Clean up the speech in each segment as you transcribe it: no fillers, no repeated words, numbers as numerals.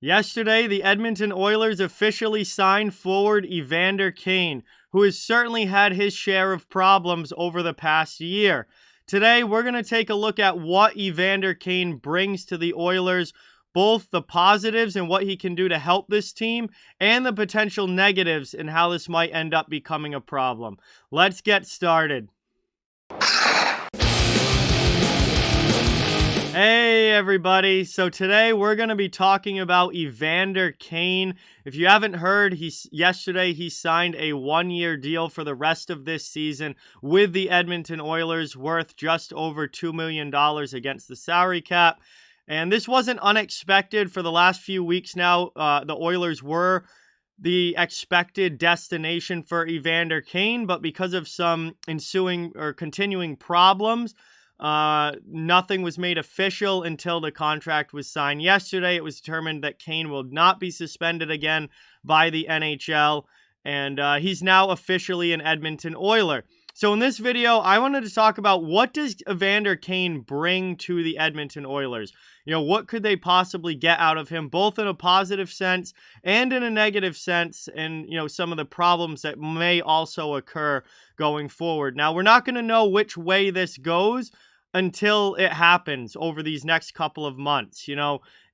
Yesterday, the Edmonton Oilers officially signed forward Evander Kane, who has certainly had his share of problems over the past year. Today, we're going to take a look at what Evander Kane brings to the Oilers, both the positives and what he can do to help this team, and the potential negatives and how this might end up becoming a problem. Let's get started. Hey everybody, so today we're going to be talking about Evander Kane. If you haven't heard, yesterday he signed a one-year deal for the rest of this season with the Edmonton Oilers, worth just over $2 million against the salary cap. And this wasn't unexpected. For the last few weeks now, the Oilers were the expected destination for Evander Kane, but because of some ensuing or continuing problems, nothing was made official until the contract was signed yesterday. It was determined that Kane will not be suspended again by the NHL, and he's now officially an Edmonton Oiler. So in this video, I wanted to talk about what does Evander Kane bring to the Edmonton Oilers? What could they possibly get out of him, both in a positive sense and in a negative sense, and, some of the problems that may also occur going forward. Now, we're not going to know which way this goes until it happens over these next couple of months.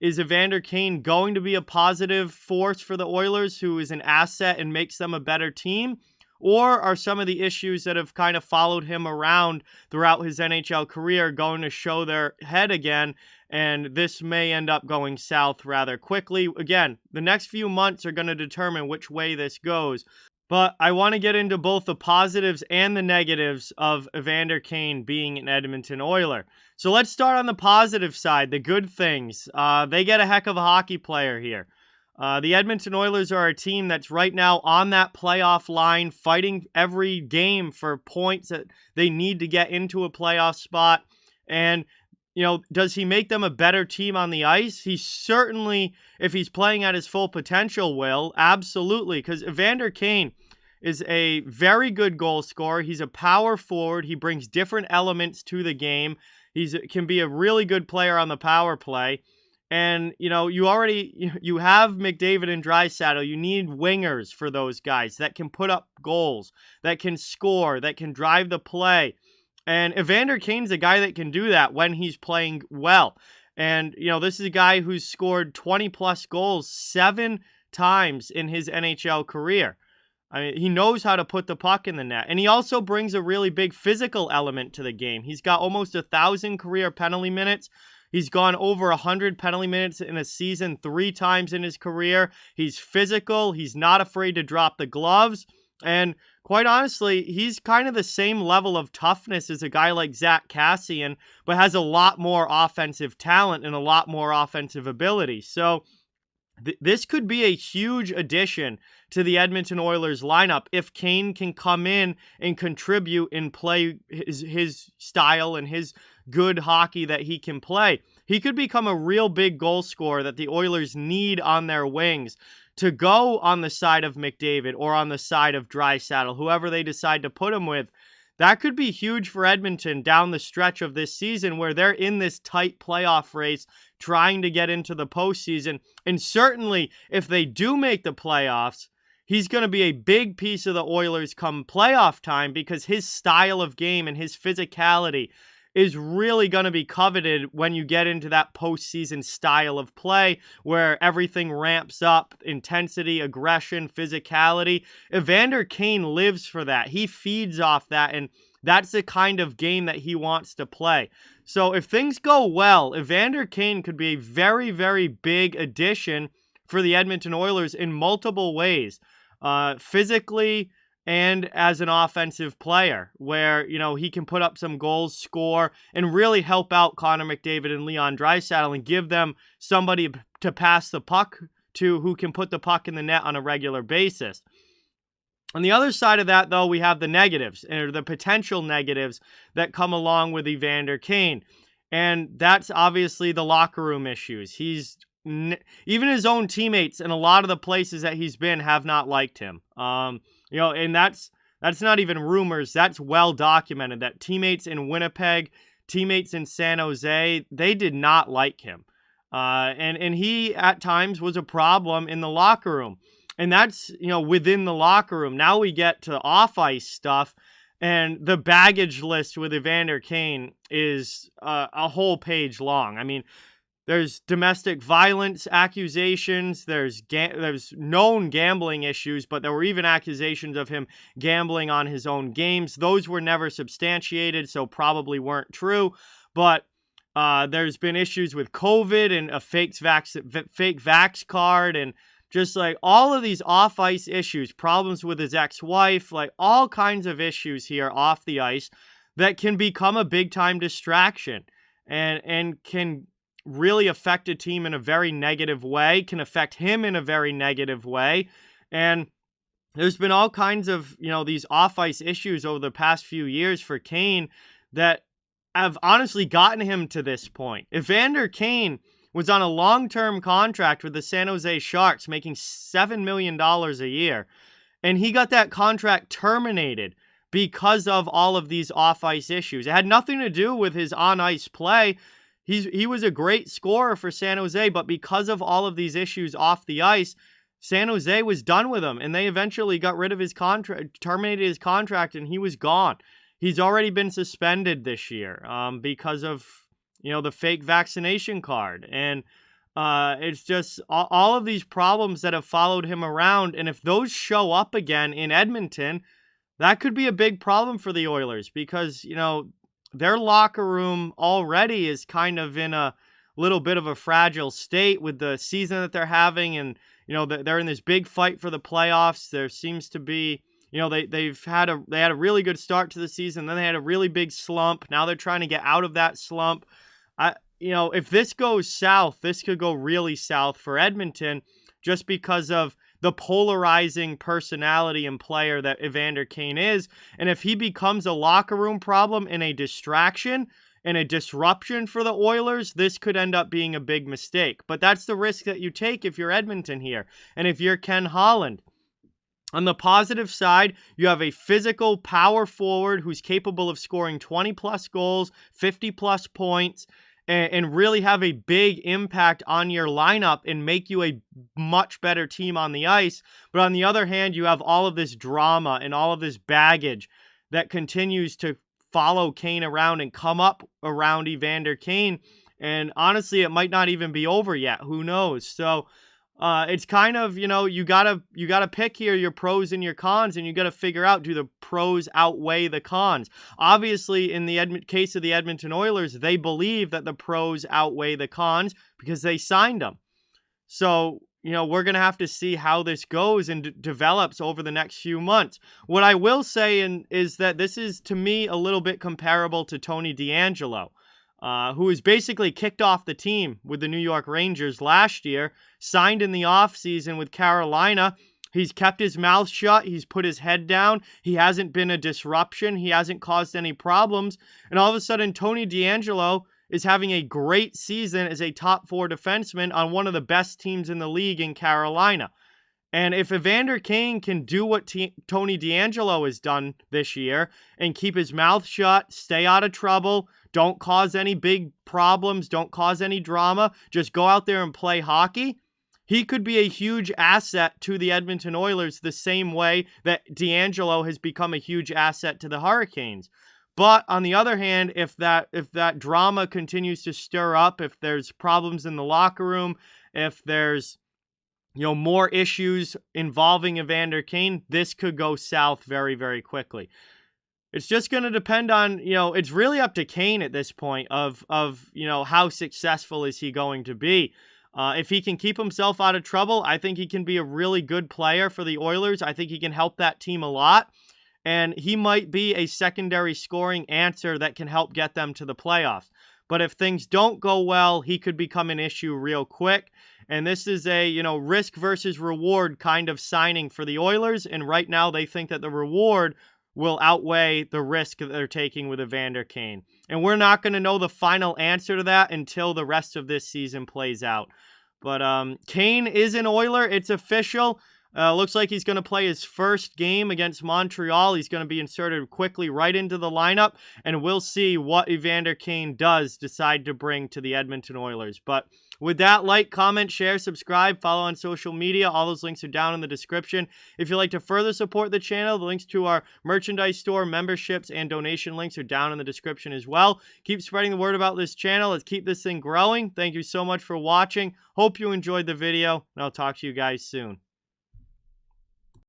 Is Evander Kane going to be a positive force for the Oilers, who is an asset and makes them a better team? Or are some of the issues that have kind of followed him around throughout his NHL career going to show their head again, and this may end up going south rather quickly? Again, the next few months are going to determine which way this goes. But I want to get into both the positives and the negatives of Evander Kane being an Edmonton Oiler. So let's start on the positive side, the good things. They get a heck of a hockey player here. The Edmonton Oilers are a team that's right now on that playoff line, fighting every game for points that they need to get into a playoff spot. And, does he make them a better team on the ice? He certainly, if he's playing at his full potential, will. Absolutely, because Evander Kane is a very good goal scorer. He's a power forward. He brings different elements to the game. Can be a really good player on the power play. And, you have McDavid and Draisaitl. You need wingers for those guys that can put up goals, that can score, that can drive the play. And Evander Kane's a guy that can do that when he's playing well. And, this is a guy who's scored 20-plus goals 7 times in his NHL career. I mean, he knows how to put the puck in the net. And he also brings a really big physical element to the game. He's got almost 1,000 career penalty minutes. He's gone over 100 penalty minutes in a season 3 times in his career. He's physical. He's not afraid to drop the gloves. And quite honestly, he's kind of the same level of toughness as a guy like Zack Kassian, but has a lot more offensive talent and a lot more offensive ability. So this could be a huge addition to the Edmonton Oilers lineup if Kane can come in and contribute and play his style and his good hockey that he can play. He could become a real big goal scorer that the Oilers need on their wings to go on the side of McDavid or on the side of Draisaitl, whoever they decide to put him with. That could be huge for Edmonton down the stretch of this season, where they're in this tight playoff race trying to get into the postseason. And certainly, if they do make the playoffs, he's going to be a big piece of the Oilers come playoff time, because his style of game and his physicality is really going to be coveted when you get into that postseason style of play where everything ramps up, intensity, aggression, physicality. Evander Kane lives for that. He feeds off that, and that's the kind of game that he wants to play. So if things go well, Evander Kane could be a very, very big addition for the Edmonton Oilers in multiple ways, physically and as an offensive player, where, he can put up some goals, score, and really help out Connor McDavid and Leon Draisaitl and give them somebody to pass the puck to who can put the puck in the net on a regular basis. On the other side of that, though, we have the negatives, or the potential negatives that come along with Evander Kane. And that's obviously the locker room issues. Even his own teammates in a lot of the places that he's been have not liked him. And that's not even rumors. That's well documented that teammates in Winnipeg, teammates in San Jose, they did not like him. And he at times was a problem in the locker room. And that's, within the locker room. Now we get to off ice stuff, and the baggage list with Evander Kane is a whole page long. I mean, there's domestic violence accusations. There's known gambling issues, but there were even accusations of him gambling on his own games. Those were never substantiated, so probably weren't true. But there's been issues with COVID and a fake vax card, and just like all of these off ice issues, problems with his ex-wife, like all kinds of issues here off the ice that can become a big time distraction and can really affect a team in a very negative way, can affect him in a very negative way. And there's been all kinds of, these off-ice issues over the past few years for Kane that have honestly gotten him to this point. Evander Kane was on a long-term contract with the San Jose Sharks, making $7 million a year. And he got that contract terminated because of all of these off-ice issues. It had nothing to do with his on-ice play. He was a great scorer for San Jose, but because of all of these issues off the ice, San Jose was done with him, and they eventually got rid of his contract, terminated his contract, and he was gone. He's already been suspended this year because of, the fake vaccination card. And it's just all of these problems that have followed him around. And if those show up again in Edmonton, that could be a big problem for the Oilers because, their locker room already is kind of in a little bit of a fragile state with the season that they're having. And, they're in this big fight for the playoffs. There seems to be, they had a really good start to the season. Then they had a really big slump. Now they're trying to get out of that slump. If this goes south, this could go really south for Edmonton just because of the polarizing personality and player that Evander Kane is. And if he becomes a locker room problem and a distraction and a disruption for the Oilers, this could end up being a big mistake. But that's the risk that you take if you're Edmonton here and if you're Ken Holland. On the positive side, you have a physical power forward who's capable of scoring 20-plus goals, 50-plus points, and really have a big impact on your lineup and make you a much better team on the ice. But on the other hand, you have all of this drama and all of this baggage that continues to follow Kane around and come up around Evander Kane. And honestly, it might not even be over yet. Who knows? So it's kind of, you gotta pick here your pros and your cons, and you gotta figure out, do the pros outweigh the cons? Obviously, in the case of the Edmonton Oilers, they believe that the pros outweigh the cons because they signed them. So, we're gonna have to see how this goes and develops over the next few months. What I will say is that this is, to me, a little bit comparable to Tony DeAngelo. Who was basically kicked off the team with the New York Rangers last year, signed in the offseason with Carolina. He's kept his mouth shut. He's put his head down. He hasn't been a disruption. He hasn't caused any problems. And all of a sudden, Tony DeAngelo is having a great season as a top 4 defenseman on one of the best teams in the league in Carolina. And if Evander Kane can do what Tony DeAngelo has done this year and keep his mouth shut, stay out of trouble, don't cause any big problems, don't cause any drama, just go out there and play hockey, he could be a huge asset to the Edmonton Oilers the same way that DeAngelo has become a huge asset to the Hurricanes. But on the other hand, if that drama continues to stir up, if there's problems in the locker room, if there's more issues involving Evander Kane, this could go south very, very quickly. It's just going to depend on, it's really up to Kane at this point of how successful is he going to be. If he can keep himself out of trouble, I think he can be a really good player for the Oilers. I think he can help that team a lot. And he might be a secondary scoring answer that can help get them to the playoffs. But if things don't go well, he could become an issue real quick. And this is a, risk versus reward kind of signing for the Oilers. And right now they think that the reward will outweigh the risk that they're taking with Evander Kane. And we're not going to know the final answer to that until the rest of this season plays out. But Kane is an Oiler. It's official. Looks like he's going to play his first game against Montreal. He's going to be inserted quickly right into the lineup. And we'll see what Evander Kane does decide to bring to the Edmonton Oilers. But With that, like, comment, share, subscribe, follow on social media. All those links are down in the description. If you'd like to further support the channel, the links to our merchandise store, memberships, and donation links are down in the description as well. Keep spreading the word about this channel. Let's keep this thing growing. Thank you so much for watching. Hope you enjoyed the video, and I'll talk to you guys soon.